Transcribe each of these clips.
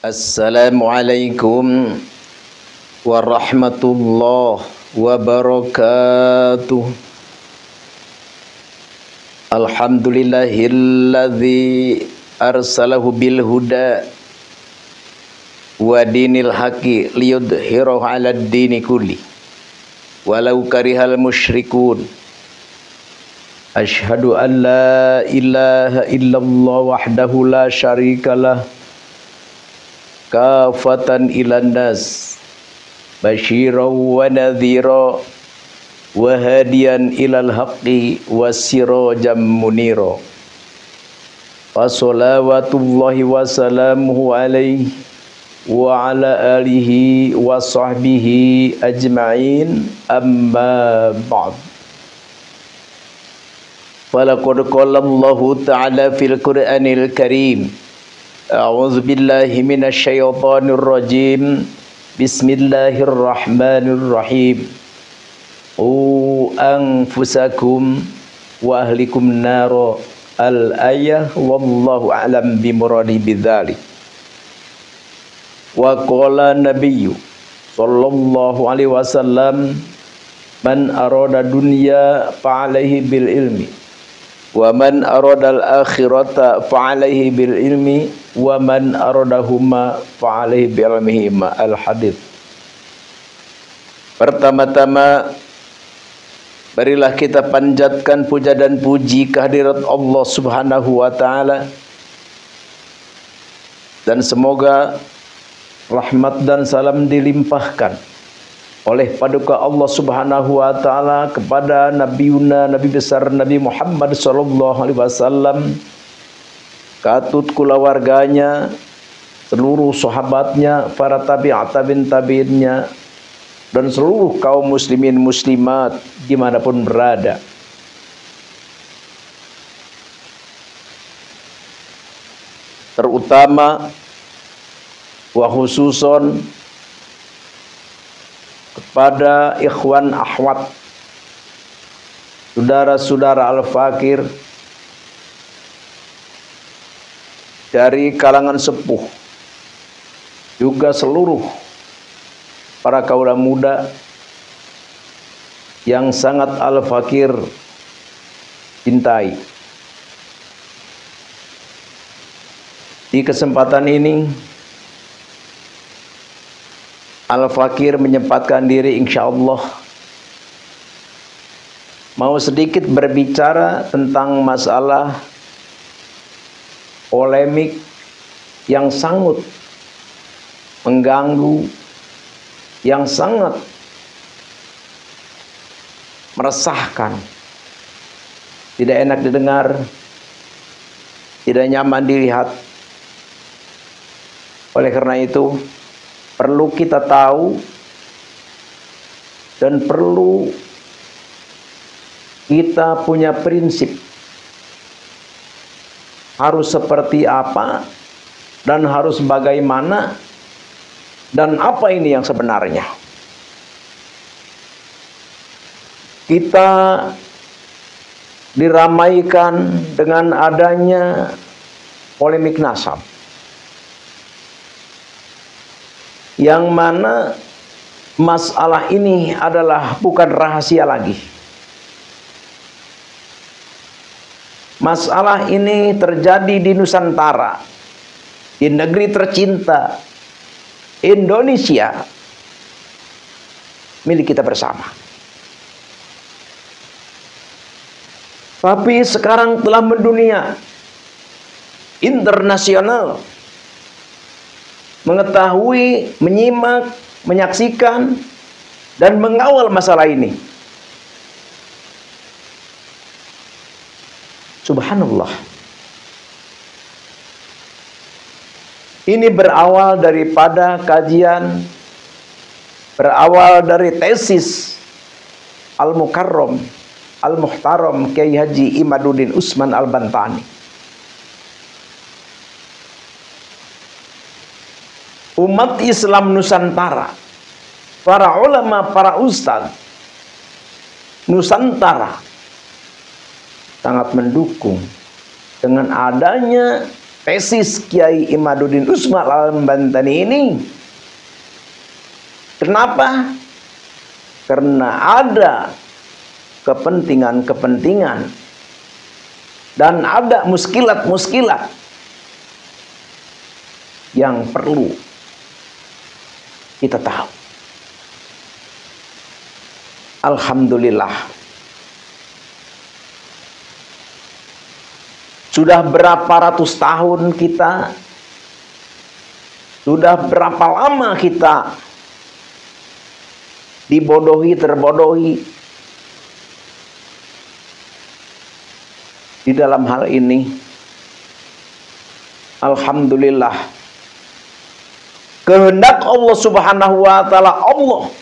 Assalamualaikum warahmatullahi wabarakatuh. Alhamdulillahilladzi arsalahu bil huda wa dinil haqqi liyudhhirahu 'alad dini kulli walau karihal musyrikun. Asyhadu an la ilaha illallah wahdahu la syarikalah kafatan ilan nas basyiran wa nadhira wa hadiyan ilal haqqi wasirajan munira. Wa salawatullahi wa salamuhu alaihi wa ala alihi wa sahbihi ajma'in, amma ba'd. Falaqad qala Allahu ta'ala fil Qur'anil Karim, a'udzu billahi minasy syaithanir rajim. Bismillahirrahmanirrahim. Anfusakum wa ahlikum nara. Al-ayah wallahu a'lam bimuradi bidzalik. Wa qala nabiyyu sallallahu alaihi wasallam, man arada dunya fa alaihi bil ilmi wa man aradal akhirata fa alaihi bil ilmi wa man aradahuma fa alaihi bi ilmihima. Al hadits. Pertama-tama marilah kita panjatkan puja dan puji kehadirat Allah Subhanahu wa taala, dan semoga rahmat dan salam dilimpahkan oleh paduka Allah Subhanahu wa taala kepada Nabi besar Nabi Muhammad sallallahu alaihi wasallam, katut kulawarganya, seluruh sahabatnya, para tabi'innya, dan seluruh kaum muslimin muslimat dimanapun berada. Terutama wa khususon kepada ikhwan akhwat, saudara-saudara al-fakir dari kalangan sepuh, juga seluruh para kaula muda yang sangat al-fakir cintai. Di kesempatan ini Al-Fakir menyempatkan diri insyaallah mau sedikit berbicara tentang masalah polemik yang sangat mengganggu, yang sangat meresahkan, tidak enak didengar, tidak nyaman dilihat. Oleh karena itu perlu kita tahu dan perlu kita punya prinsip harus seperti apa dan harus bagaimana dan apa ini yang sebenarnya. Kita diramaikan dengan adanya polemik nasab, yang mana masalah ini adalah bukan rahasia lagi. Masalah ini terjadi di Nusantara, di negeri tercinta Indonesia, milik kita bersama. Tapi sekarang telah mendunia, internasional, mengetahui, menyimak, menyaksikan, dan mengawal masalah ini. Subhanallah. Ini berawal daripada kajian, berawal dari tesis Al-Mukarram, Al-Muhtaram Kiai Haji Imaduddin Usman Al-Bantani. Umat Islam Nusantara, para ulama, para ustadz Nusantara sangat mendukung dengan adanya tesis Kiai Imaduddin Usman Al-Bantani ini. Kenapa? Karena ada kepentingan-kepentingan dan ada muskilat-muskilat yang perlu kita tahu. Alhamdulillah, sudah berapa ratus tahun kita, sudah berapa lama kita dibodohi, terbodohi di dalam hal ini. Alhamdulillah, kehendak Allah Subhanahu wa taala, Allah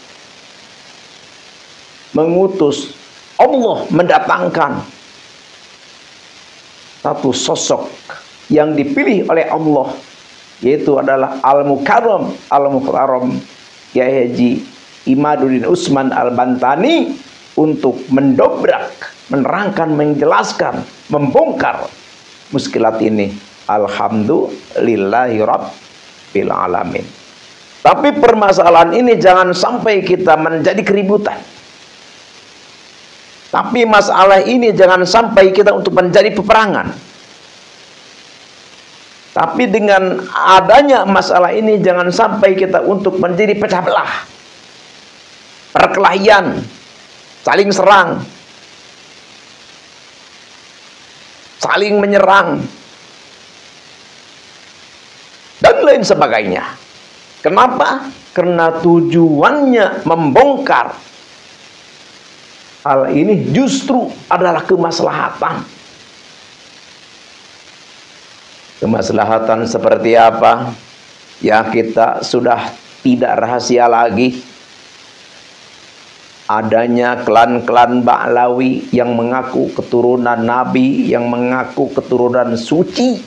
mengutus, Allah mendatangkan satu sosok yang dipilih oleh Allah, yaitu adalah Al-Mukarram, Al-Mukarram Kiai Haji Imaduddin Usman Al-Bantani, untuk mendobrak, menerangkan, menjelaskan, membongkar muskilat ini. Alhamdulillahi Rabbil Alamin. Tapi permasalahan ini jangan sampai kita menjadi keributan. Tapi masalah ini jangan sampai kita untuk menjadi peperangan. Tapi dengan adanya masalah ini jangan sampai kita untuk menjadi pecah belah, perkelahian, saling serang, saling menyerang, dan lain sebagainya. Kenapa? Karena tujuannya membongkar hal ini justru adalah kemaslahatan. Kemaslahatan seperti apa? Ya, kita sudah tidak rahasia lagi adanya klan-klan Ba'lawi yang mengaku keturunan Nabi, yang mengaku keturunan suci.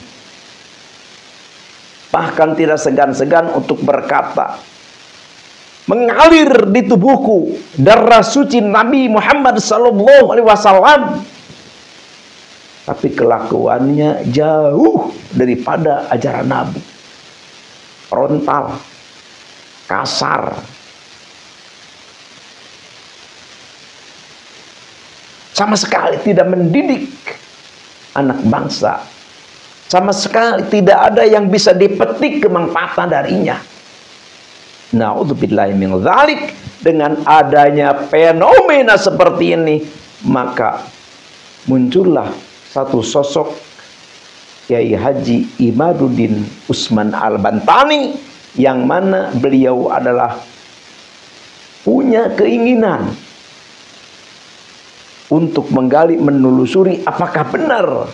Bahkan tidak segan-segan untuk berkata, mengalir di tubuhku darah suci Nabi Muhammad SAW. Tapi kelakuannya jauh daripada ajaran Nabi. Frontal, kasar, sama sekali tidak mendidik anak bangsa. Sama sekali tidak ada yang bisa dipetik kemanfaatan darinya. Na'udzubillahi min dzalik. Dengan adanya fenomena seperti ini, maka muncullah satu sosok Kiai Haji Imaduddin Usman Al-Bantani, yang mana beliau adalah punya keinginan untuk menggali, menelusuri apakah benar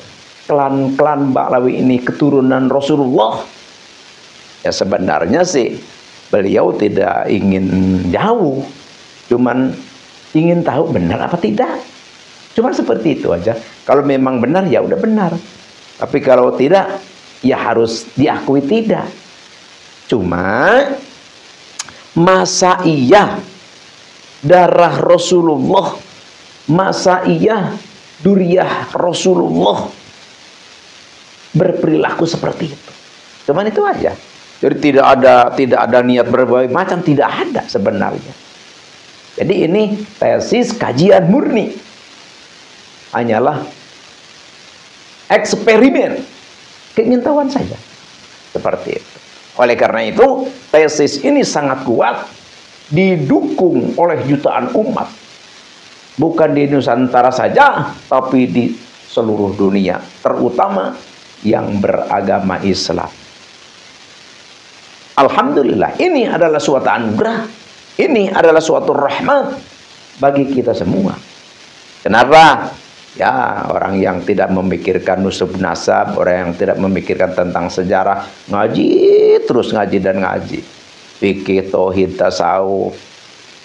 klan-klan Ba'lawi ini keturunan Rasulullah. Ya, sebenarnya sih beliau tidak ingin jauh, cuman ingin tahu benar apa tidak. Cuman seperti itu aja. Kalau memang benar ya udah benar, tapi kalau tidak ya harus diakui tidak. Cuma masa iya darah Rasulullah, masa iya duriyah Rasulullah berperilaku seperti itu? Cuman itu aja. Jadi tidak ada niat berbagai macam, tidak ada sebenarnya. Jadi ini tesis kajian murni, hanyalah eksperimen keingintahuan saja, seperti itu. Oleh karena itu tesis ini sangat kuat, didukung oleh jutaan umat, bukan di Nusantara saja, tapi di seluruh dunia, terutama yang beragama Islam. Alhamdulillah, ini adalah suatu anugerah, ini adalah suatu rahmat bagi kita semua. Kenapa? Ya, orang yang tidak memikirkan nusub nasab, orang yang tidak memikirkan tentang sejarah, ngaji terus, ngaji dan ngaji, fikih, tauhid, tasawuf,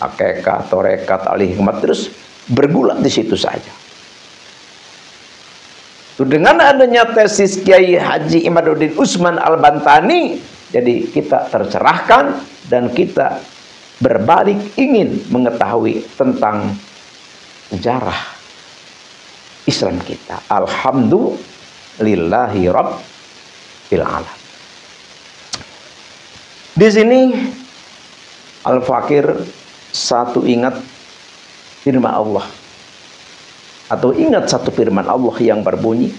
akikah, torekat, al-hikmat, terus bergulat di situ saja. Dengan adanya tesis Kiai Haji Imaduddin Usman Al-Bantani, jadi kita tercerahkan dan kita berbalik ingin mengetahui tentang sejarah Islam kita. Alhamdulillahi Rabbil fil alam. Di sini Al-Fakir satu ingat firman Allah, atau ingat satu firman Allah yang berbunyi,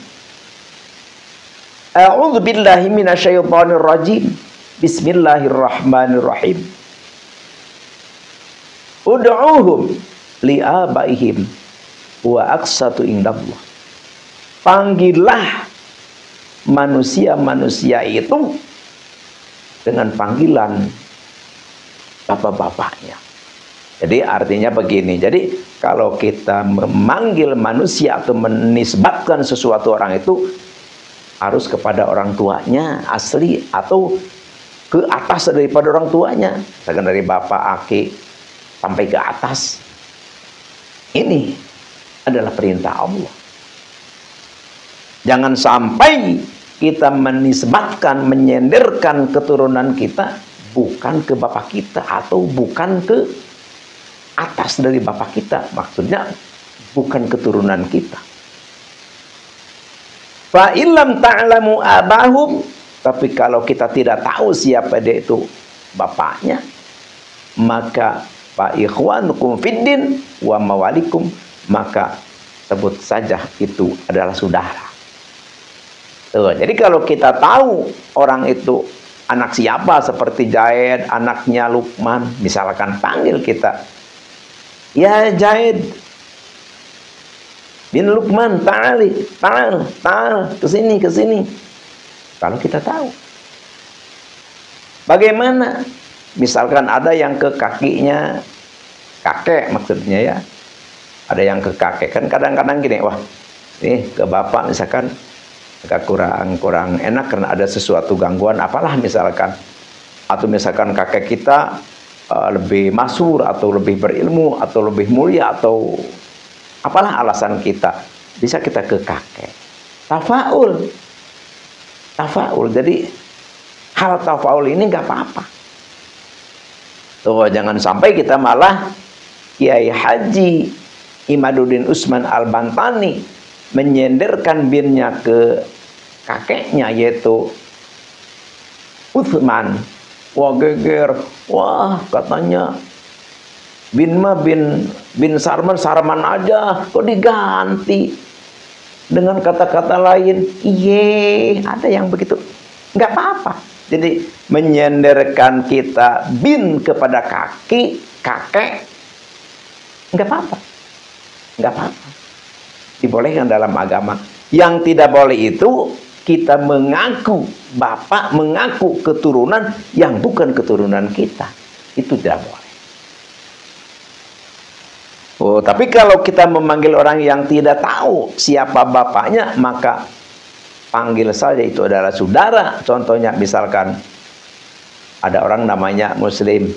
A'udzu billahi minasyaitonir rajim. Bismillahirrahmanirrahim. Ud'uuhum li'abaihim wa aqsatu indallah. Panggillah manusia-manusia itu dengan panggilan bapak-bapaknya. Jadi artinya begini. Jadi kalau kita memanggil manusia atau menisbatkan sesuatu orang itu harus kepada orang tuanya asli atau ke atas daripada orang tuanya. Misalkan dari bapak, aki sampai ke atas. Ini adalah perintah Allah. Jangan sampai kita menisbatkan, menyenderkan keturunan kita bukan ke bapak kita atau bukan ke atas dari bapak kita. Maksudnya bukan keturunan kita. Fa illam ta'lamu abahum, tapi kalau kita tidak tahu siapa dia itu bapaknya, maka fa ikhwanukum fiddin wa mawalikum, maka sebut saja itu adalah saudara. Tuh, jadi kalau kita tahu orang itu anak siapa, seperti Zaid, anaknya Luqman, misalkan panggil kita, ya Zaid bin Luqman, ta'al kesini. Kalau kita tahu. Bagaimana? Misalkan ada yang ke kakinya, kakek maksudnya ya, ada yang ke kakek, kan kadang-kadang gini, wah nih ke bapak misalkan agak kurang enak karena ada sesuatu gangguan apalah misalkan, atau misalkan kakek kita lebih masyhur atau lebih berilmu atau lebih mulia atau apalah alasan kita, bisa kita ke kakek. Tafaul, jadi hal tafaul ini nggak apa-apa. Tuh, jangan sampai kita malah Kiai Haji Imaduddin Usman Al-Bantani menyenderkan binnya ke kakeknya yaitu Utsman. Wah geger, wah katanya bin Sarman aja kok diganti dengan kata-kata lain. Iye, ada yang begitu. Nggak apa-apa. Jadi menyenderkan kita bin kepada kakek, nggak apa-apa. Nggak apa-apa. Dibolehkan dalam agama. Yang tidak boleh itu kita mengaku bapak, mengaku keturunan yang bukan keturunan kita. Itu tidak boleh. Oh, tapi kalau kita memanggil orang yang tidak tahu siapa bapaknya, maka panggil saja, itu adalah saudara. Contohnya misalkan ada orang namanya Muslim.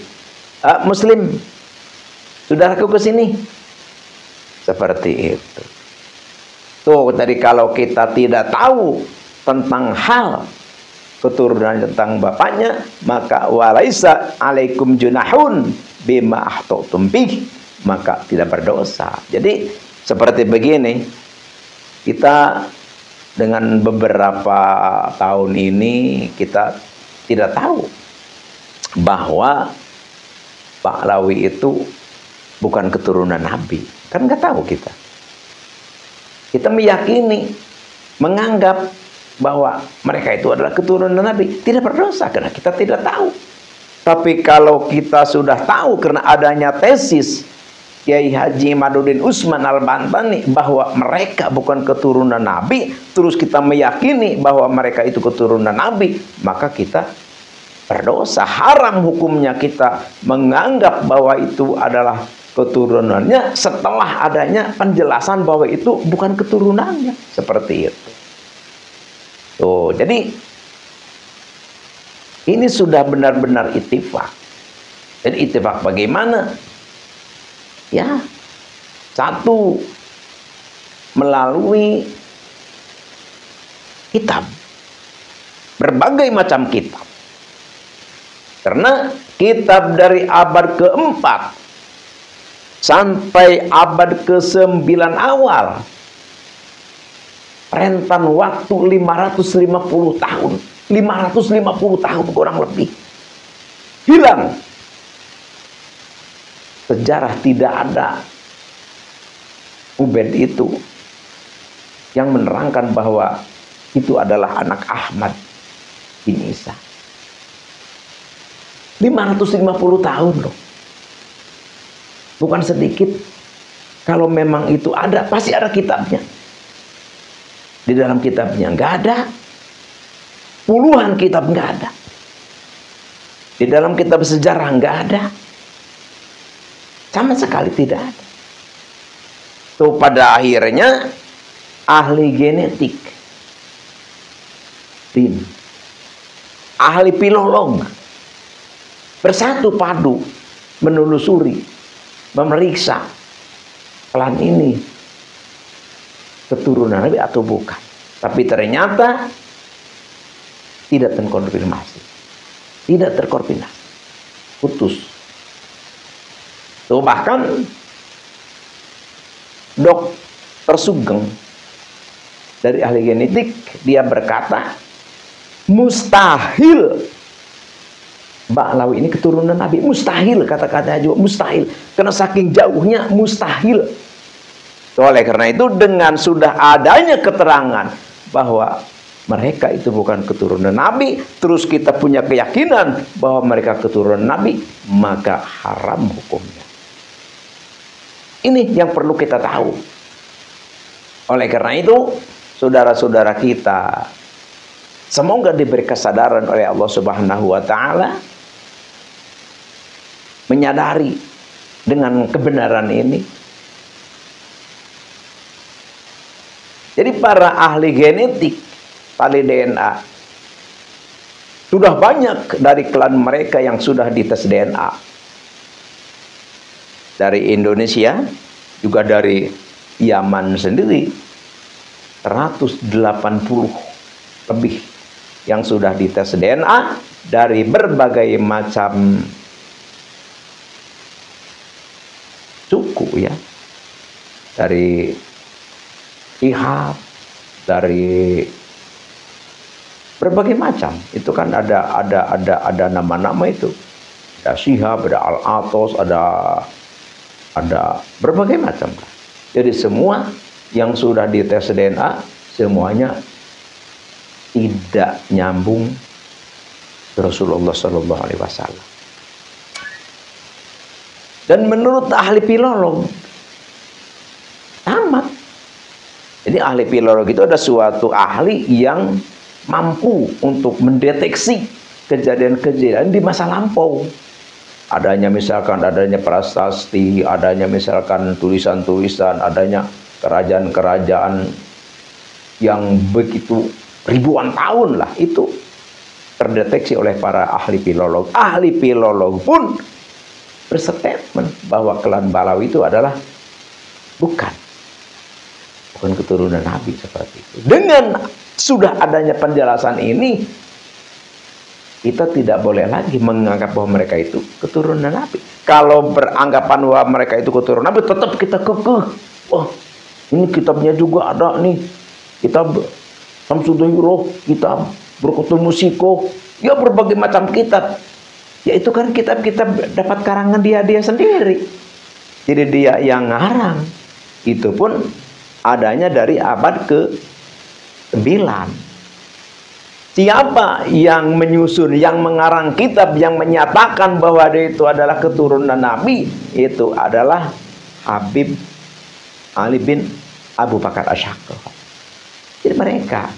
Muslim, saudaraku ke sini. Seperti itu. Tuh, tadi kalau kita tidak tahu tentang hal keturunan tentang bapaknya, maka walaisa alaikum junahun bima ahtatum bih, maka tidak berdosa. Jadi seperti begini, kita dengan beberapa tahun ini kita tidak tahu bahwa Pak Lawi itu bukan keturunan Nabi. Kan nggak tahu kita. Kita meyakini, menganggap bahwa mereka itu adalah keturunan Nabi. Tidak berdosa karena kita tidak tahu. Tapi kalau kita sudah tahu karena adanya tesis Kiai Haji Imaduddin Usman Al-Bantani bahwa mereka bukan keturunan Nabi, terus kita meyakini bahwa mereka itu keturunan Nabi, maka kita berdosa. Haram hukumnya kita menganggap bahwa itu adalah keturunannya setelah adanya penjelasan bahwa itu bukan keturunannya. Seperti itu. Tuh, jadi ini sudah benar-benar ittifaq. Jadi ittifaq bagaimana? Ya, satu, melalui kitab, berbagai macam kitab. Karena kitab dari abad keempat sampai abad ke-9 awal, rentan waktu 550 tahun, 550 tahun kurang lebih. Hilang. Sejarah tidak ada Ubaid itu yang menerangkan bahwa itu adalah anak Ahmad bin Isa. 550 tahun loh. Bukan sedikit. Kalau memang itu ada, pasti ada kitabnya. Di dalam kitabnya nggak ada. Puluhan kitab nggak ada. Di dalam kitab sejarah nggak ada. Sama sekali tidak ada. Tuh pada akhirnya ahli genetik, ahli filolog bersatu padu menelusuri, memeriksa klan ini keturunan Nabi atau bukan. Tapi ternyata tidak terkonfirmasi, tidak terkoordinasi, putus. Tuh bahkan Dr. Sugeng dari ahli genetik dia berkata mustahil Ba'lawi ini keturunan Nabi. Mustahil, kata-kata juga mustahil, karena saking jauhnya mustahil. Oleh karena itu dengan sudah adanya keterangan bahwa mereka itu bukan keturunan Nabi, terus kita punya keyakinan bahwa mereka keturunan Nabi, maka haram hukumnya. Ini yang perlu kita tahu. Oleh karena itu, saudara-saudara kita, semoga diberi kesadaran oleh Allah Subhanahu wa taala menyadari dengan kebenaran ini. Jadi para ahli genetik, ahli DNA, sudah banyak dari klan mereka yang sudah dites DNA. Dari Indonesia, juga dari Yaman sendiri, 180 lebih yang sudah dites DNA dari berbagai macam suku ya, dari Ihab, dari berbagai macam. Itu kan ada nama-nama itu. Ada Syihab, ada Al-Atos, ada berbagai macam. Jadi semua yang sudah dites DNA semuanya tidak nyambung ke Rasulullah Shallallahu Alaihi Wasallam. Dan menurut ahli filolog sama. Jadi ahli filolog itu ada suatu ahli yang mampu untuk mendeteksi kejadian-kejadian di masa lampau. Adanya misalkan adanya prasasti, adanya misalkan tulisan-tulisan, adanya kerajaan-kerajaan yang begitu ribuan tahun lah, itu terdeteksi oleh para ahli filolog. Ahli filolog pun berstatement bahwa klan Ba'lawi itu adalah bukan keturunan Nabi seperti itu. Dengan sudah adanya penjelasan ini, kita tidak boleh lagi menganggap bahwa mereka itu keturunan Nabi. Kalau beranggapan bahwa mereka itu keturunan Nabi, tetap kita kekeh. Oh, ini kitabnya juga ada nih. Kitab Samsudairoh, kitab Burqatul Musiko, ya berbagai macam kitab. Ya itu kan kitab-kitab dapat karangan dia sendiri. Jadi dia yang ngarang. Itu pun adanya dari abad ke-9. Siapa yang menyusun, yang mengarang kitab, yang menyatakan bahwa dia itu adalah keturunan Nabi, itu adalah Habib Ali bin Abu Bakar Asy'ari. Jadi mereka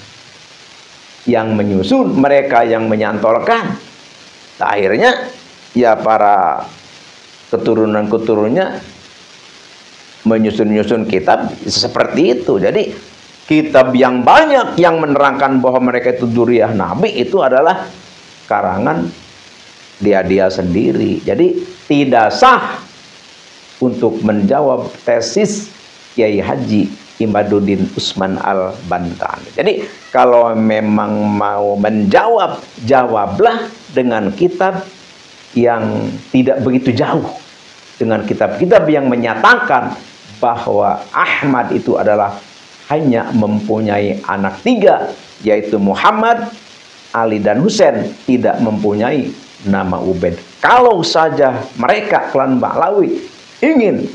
yang menyusun, mereka yang menyantolkan. Akhirnya ya para keturunan-keturunannya menyusun kitab seperti itu. Jadi kitab yang banyak yang menerangkan bahwa mereka itu dzurriyyah Nabi itu adalah karangan dia sendiri. Jadi tidak sah untuk menjawab tesis Kiai Haji Imaduddin Utsman Al-Bantani. Jadi kalau memang mau menjawab, jawablah dengan kitab yang tidak begitu jauh, dengan kitab-kitab yang menyatakan bahwa Ahmad itu adalah hanya mempunyai anak 3, yaitu Muhammad, Ali dan Husain tidak mempunyai nama Ubaid. Kalau saja mereka klan Ba'lawi ingin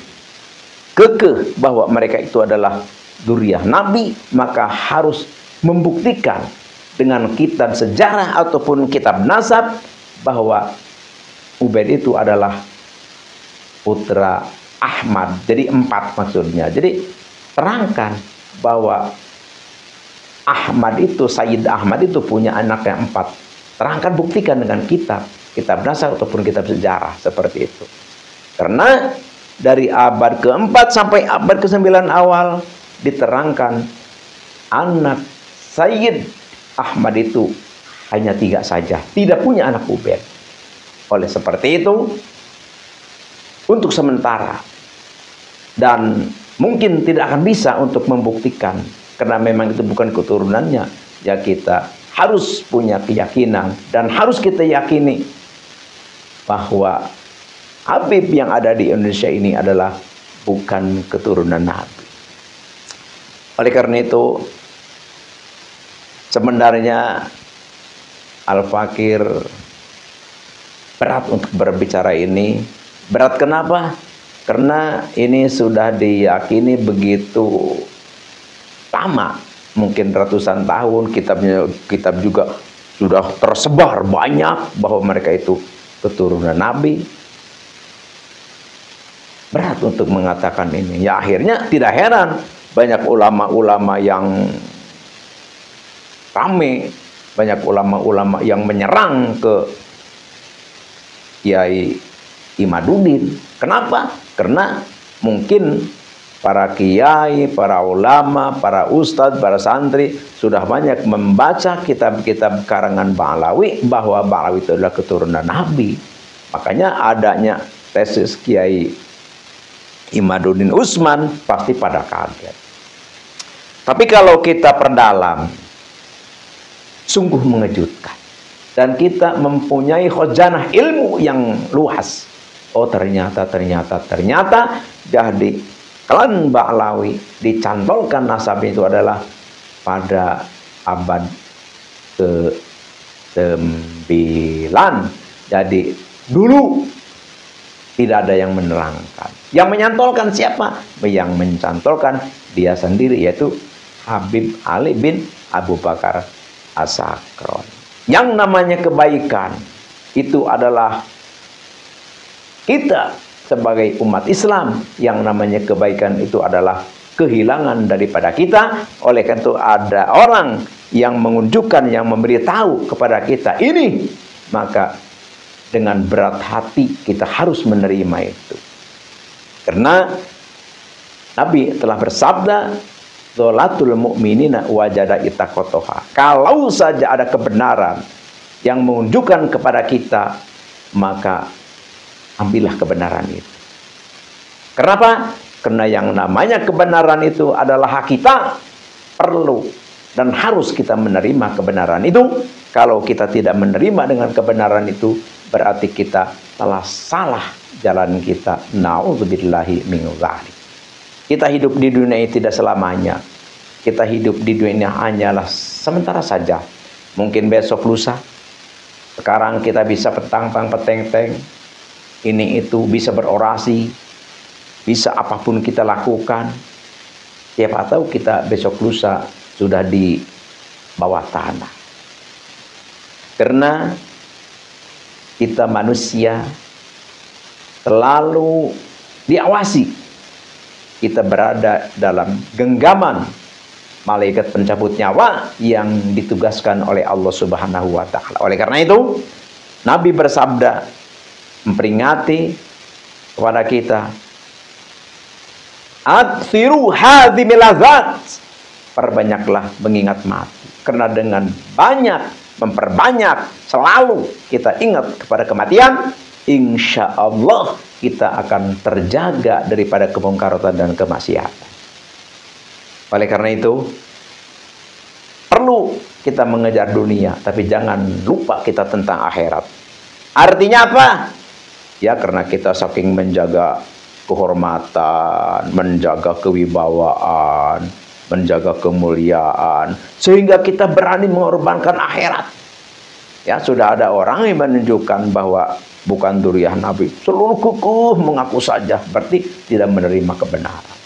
kekeh bahwa mereka itu adalah dzurriyyah Nabi, maka harus membuktikan dengan kitab sejarah ataupun kitab nasab bahwa Ubaid itu adalah putra Ahmad. Jadi 4 maksudnya. Jadi terangkan bahwa Ahmad itu, Sayyid Ahmad itu punya anak yang 4. Terangkan, buktikan dengan kitab nasab ataupun kitab sejarah seperti itu. Karena dari abad ke-4 sampai abad ke-9 awal diterangkan anak Sayyid Ahmad itu hanya 3 saja, tidak punya anak Ubaid. Oleh seperti itu, untuk sementara dan mungkin tidak akan bisa untuk membuktikan, karena memang itu bukan keturunannya, ya kita harus punya keyakinan dan harus kita yakini bahwa Habib yang ada di Indonesia ini adalah bukan keturunan Nabi. Oleh karena itu, sebenarnya Al-Fakir berat untuk berbicara ini. Berat kenapa? Karena ini sudah diyakini begitu lama, mungkin ratusan tahun. Kitab juga sudah tersebar banyak bahwa mereka itu keturunan Nabi. Berat untuk mengatakan ini. Ya akhirnya tidak heran banyak ulama-ulama yang rame, banyak ulama-ulama yang menyerang ke Kiai Imaduddin. Kenapa? Karena mungkin para kiai, para ulama, para ustadz, para santri sudah banyak membaca kitab-kitab karangan Ba'lawi bahwa Ba'lawi itu adalah keturunan Nabi. Makanya adanya tesis Kiai Imaduddin Utsman pasti pada kaget. Tapi kalau kita perdalam, sungguh mengejutkan. Dan kita mempunyai khazanah ilmu yang luas. Oh ternyata jadi klan Ba'lawi dicantolkan nasabnya itu adalah pada abad ke-9. Jadi dulu tidak ada yang menerangkan. Yang menyantolkan siapa? Yang mencantolkan dia sendiri, yaitu Habib Ali bin Abu Bakar As-Sakron. Yang namanya kebaikan itu adalah kita sebagai umat Islam. Yang namanya kebaikan itu adalah kehilangan daripada kita. Oleh karena itu ada orang yang menunjukkan, yang memberitahu kepada kita ini, maka dengan berat hati kita harus menerima itu. Karena Nabi telah bersabda, "Dholatul mu'minina wajada itaqotoha." Kalau saja ada kebenaran yang menunjukkan kepada kita, maka ambillah kebenaran itu. Kenapa? Karena yang namanya kebenaran itu adalah hak kita. Perlu dan harus kita menerima kebenaran itu. Kalau kita tidak menerima dengan kebenaran itu, berarti kita telah salah jalan kita. Na'udzubillahi min dzalik. Kita hidup di dunia ini tidak selamanya. Kita hidup di dunia ini hanyalah sementara saja. Mungkin besok lusa. Sekarang kita bisa petang-tang peteng-teng. Ini itu bisa berorasi. Bisa apapun kita lakukan. Siapa tahu kita besok lusa sudah di bawah tanah. Karena kita manusia selalu diawasi. Kita berada dalam genggaman malaikat pencabut nyawa yang ditugaskan oleh Allah Subhanahu wa Ta'ala. Oleh karena itu, Nabi bersabda memperingati kepada kita, "Aksiru hadhimil ladzat." Perbanyaklah mengingat mati. Karena dengan banyak memperbanyak selalu kita ingat kepada kematian, insya Allah kita akan terjaga daripada kemungkaran dan kemaksiatan. Oleh karena itu, perlu kita mengejar dunia, tapi jangan lupa kita tentang akhirat. Artinya apa? Ya karena kita saking menjaga kehormatan, menjaga kewibawaan, menjaga kemuliaan, sehingga kita berani mengorbankan akhirat. Ya, sudah ada orang yang menunjukkan bahwa bukan dzurriyyah Nabi. Seluruh kukuh mengaku saja, berarti tidak menerima kebenaran.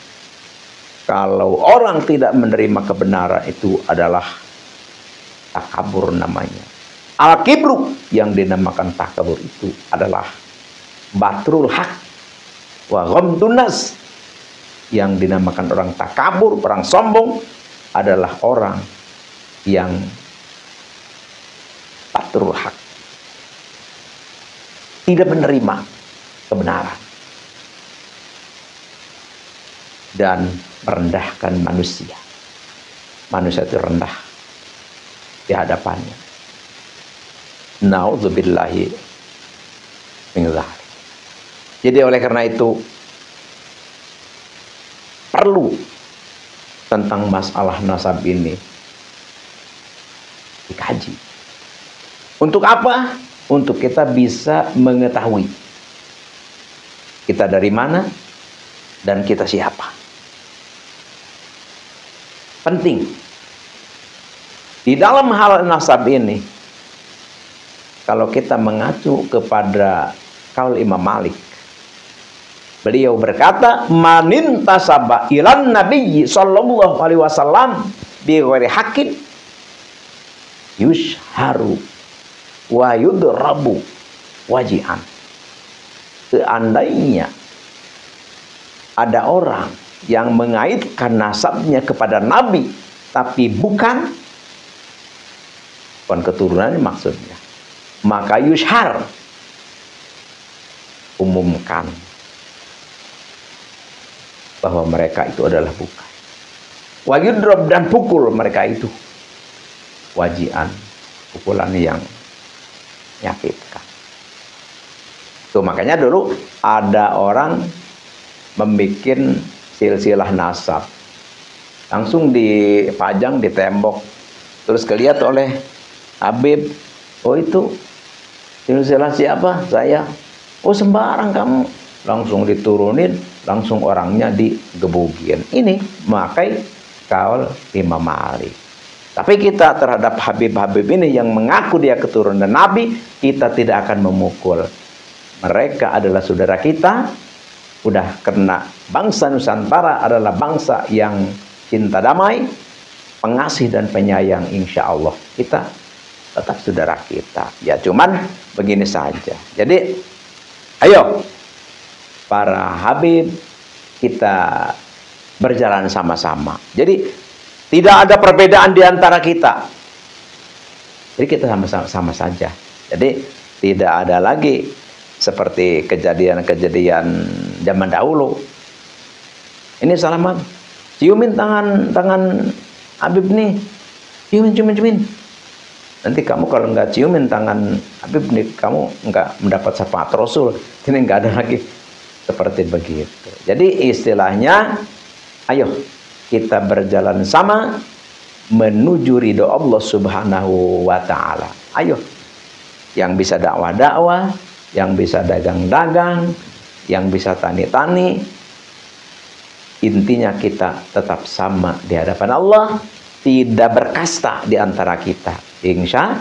Kalau orang tidak menerima kebenaran itu adalah takabur namanya. Al-kibru yang dinamakan takabur itu adalah batrul haq wa ghamdun nas. Yang dinamakan orang takabur, orang sombong adalah orang yang batrul haq, tidak menerima kebenaran dan merendahkan manusia. Manusia itu rendah di hadapannya. Na'udzubillahi min dzalik. Jadi oleh karena itu perlu tentang masalah nasab ini dikaji. Untuk apa? Untuk kita bisa mengetahui kita dari mana dan kita siapa. Penting. Di dalam hal nasab ini, kalau kita mengacu kepada kaul Imam Malik, beliau berkata, "Manin tasaba ilan nabiyyi sallallahu alaihi wasallam bi ghairi haqqin yushharu wa yudrabu wajihan." Seandainya ada orang yang mengaitkan nasabnya kepada Nabi tapi bukan keturunannya maksudnya, maka yushhar, umumkan bahwa mereka itu adalah bukan. Wayudrob, dan pukul mereka itu wajian, pukulan yang menyakitkan. Tuh makanya dulu ada orang membuat silsilah nasab, langsung dipajang di tembok, terus kelihatan oleh Habib, oh itu silsilah siapa? Saya. Oh sembarang kamu. Langsung diturunin, langsung orangnya digebugin. Ini makai kaul Imam Malik. Tapi kita terhadap Habib-Habib ini yang mengaku dia keturunan Nabi, kita tidak akan memukul. Mereka adalah saudara kita. Udah kena bangsa Nusantara adalah bangsa yang cinta damai, pengasih dan penyayang, insya Allah kita tetap saudara kita. Ya cuman begini saja. Jadi ayo para Habib, kita berjalan sama-sama. Jadi tidak ada perbedaan di antara kita. Jadi kita sama-sama saja. Jadi tidak ada lagi seperti kejadian-kejadian zaman dahulu. Ini salaman, ciumin tangan Habib nih, ciumin. Nanti kamu kalau nggak ciumin tangan Habib nih, kamu nggak mendapat syafaat Rasul. Ini nggak ada lagi seperti begitu. Jadi istilahnya, ayo kita berjalan sama menuju ridho Allah Subhanahu wa Ta'ala. Ayo, yang bisa dakwah-dakwah, yang bisa dagang-dagang, yang bisa tani-tani, intinya kita tetap sama di hadapan Allah, tidak berkasta di antara kita. Insya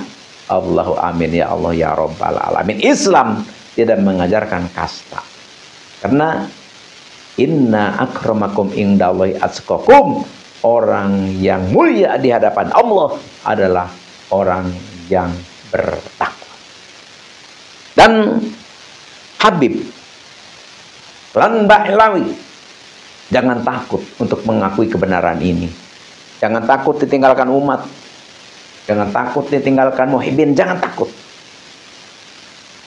Allahu amin ya Allah ya Rabbal alamin. Islam tidak mengajarkan kasta. Karena inna akramakum indallahi atqakum, orang yang mulia di hadapan Allah adalah orang yang bertakwa. Dan Habib lan Bahlawi, jangan takut untuk mengakui kebenaran ini. Jangan takut ditinggalkan umat. Jangan takut ditinggalkan muhibbin. Jangan takut.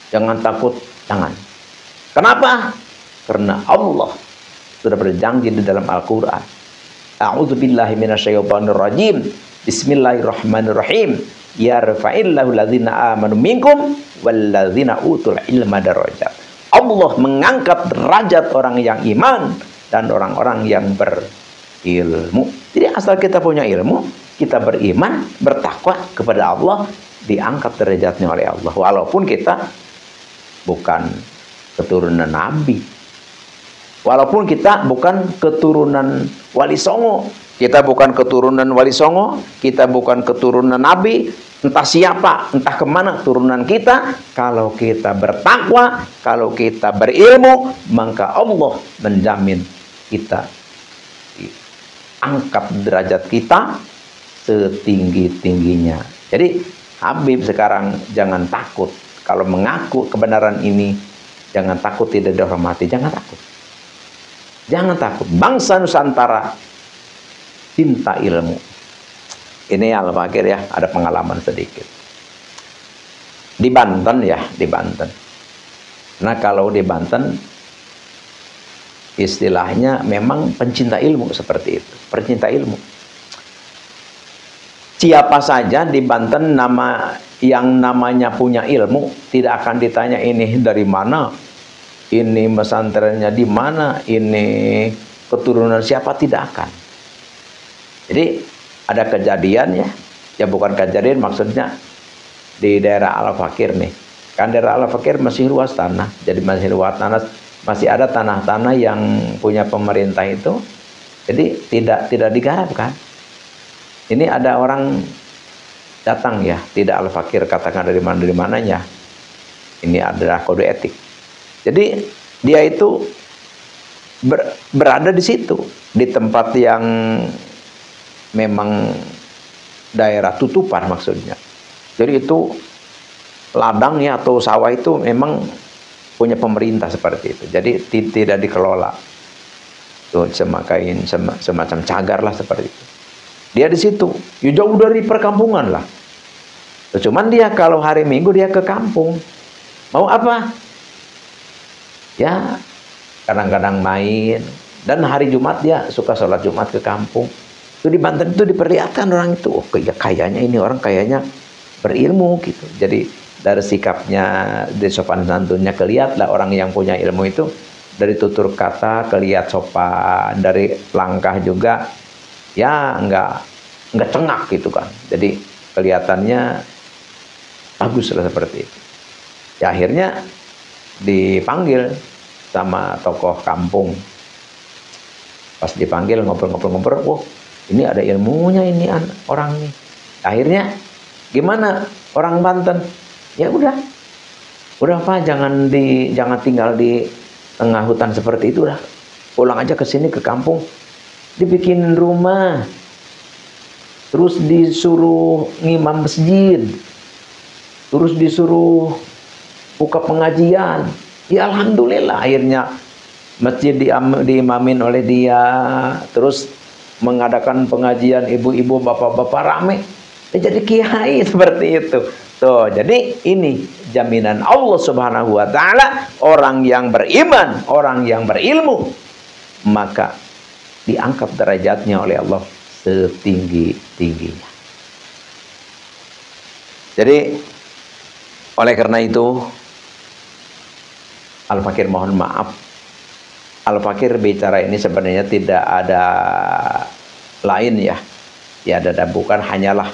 Jangan takut. Jangan. Kenapa? Karena Allah sudah berjanji di dalam Al-Quran. A'udzubillahi minasyaitonir rajim. Bismillahirrahmanirrahim. Yarfa'illahu alladzina amanu minkum walladzina utul ilma darajat. Allah mengangkat derajat orang yang iman dan orang-orang yang berilmu. Jadi asal kita punya ilmu, kita beriman, bertakwa kepada Allah, diangkat derajatnya oleh Allah. Walaupun kita bukan keturunan Nabi, walaupun kita bukan keturunan Wali Songo, kita bukan keturunan Wali Songo, kita bukan keturunan Nabi, entah siapa, entah kemana turunan kita, kalau kita bertakwa, kalau kita berilmu, maka Allah menjamin kita angkat derajat kita setinggi-tingginya. Jadi Habib sekarang jangan takut. Kalau mengaku kebenaran ini, jangan takut tidak dihormati, jangan takut. Jangan takut. Bangsa Nusantara cinta ilmu. Ini Al-Fakir ya, ada pengalaman sedikit. Di Banten ya, di Banten. Nah kalau di Banten, istilahnya memang pencinta ilmu seperti itu. Pencinta ilmu. Siapa saja di Banten yang namanya punya ilmu, tidak akan ditanya ini dari mana, ini pesantrennya di mana, ini keturunan siapa, tidak akan. Jadi ada kejadian ya bukan kejadian, maksudnya di daerah Al-Fakir nih. Kan daerah Al-Fakir masih luas tanah, jadi masih luas tanah, masih ada tanah-tanah yang punya pemerintah itu, jadi tidak digarap kan. Ini ada orang datang ya, tidak Al-Fakir katakan dari mananya. Ini adalah kode etik. Jadi dia itu berada di situ, di tempat yang memang daerah tutupan maksudnya. Jadi itu ladangnya atau sawah itu memang punya pemerintah seperti itu. Jadi tidak dikelola. Tuh semacam cagar lah seperti itu. Dia di situ, ya jauh dari perkampungan lah. Cuman dia kalau hari Minggu dia ke kampung. Mau apa? Ya kadang-kadang main. Dan hari Jumat dia suka sholat Jumat ke kampung. Itu di Banten itu diperlihatkan orang itu, oh kayaknya ini orang kayaknya berilmu gitu. Jadi dari sikapnya, dari sopan santunnya kelihatan lah orang yang punya ilmu itu. Dari tutur kata kelihatan sopan, dari langkah juga ya nggak cengak gitu kan. Jadi kelihatannya bagus lah seperti itu. Ya akhirnya dipanggil sama tokoh kampung. Pas dipanggil ngobrol-ngobrol, wah ini ada ilmunya ini orang nih. Akhirnya gimana orang Banten? Ya udah Pak, jangan tinggal di tengah hutan seperti itu, udah pulang aja ke sini ke kampung, dibikin rumah, terus disuruh ngimam masjid, terus disuruh buka pengajian. Ya alhamdulillah akhirnya masjid diimamin oleh dia, terus mengadakan pengajian ibu-ibu, bapak-bapak rame, jadi kiai seperti itu. Tuh, jadi ini jaminan Allah Subhanahu wa taala, orang yang beriman, orang yang berilmu, maka diangkat derajatnya oleh Allah setinggi-tingginya. Jadi oleh karena itu Al-Fakir mohon maaf, Al-Fakir bicara ini sebenarnya tidak ada lain ya. Ya ada bukan hanyalah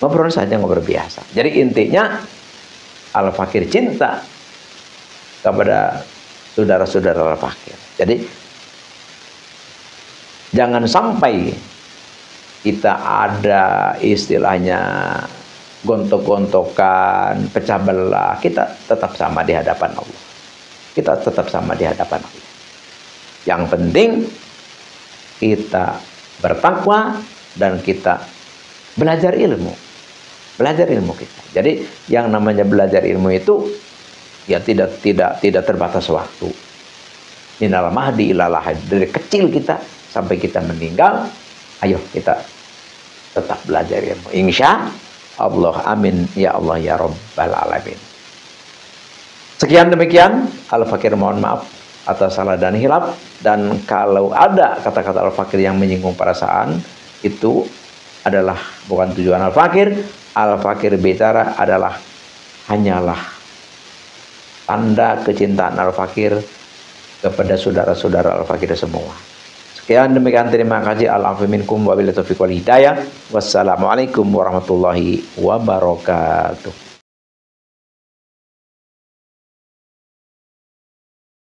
ngobrol saja, ngobrol biasa. Jadi intinya Al-Fakir cinta kepada saudara-saudara Al-Fakir. Jadi jangan sampai kita ada istilahnya gontok-gontokan, pecah belah. Kita tetap sama di hadapan Allah. Kita tetap sama di hadapan Allah. Yang penting kita bertakwa dan kita belajar ilmu. Belajar ilmu kita. Jadi yang namanya belajar ilmu itu ya tidak terbatas waktu. Minal mahdi ilal lahad, dari kecil kita sampai kita meninggal, ayo kita tetap belajar ilmu. Insya Allah, amin ya Allah ya Rabbal alamin. Sekian demikian, Al-Fakir mohon maaf atas salah dan hilaf, dan kalau ada kata-kata Al-Fakir yang menyinggung perasaan, itu adalah bukan tujuan Al-Fakir. Al-Fakir bicara adalah hanyalah tanda kecintaan Al-Fakir kepada saudara-saudara Al-Fakir semua. Sekian demikian, terima kasih. Al-afu minkum wa billahi taufiq wal hidayah. Wassalamualaikum warahmatullahi wabarakatuh.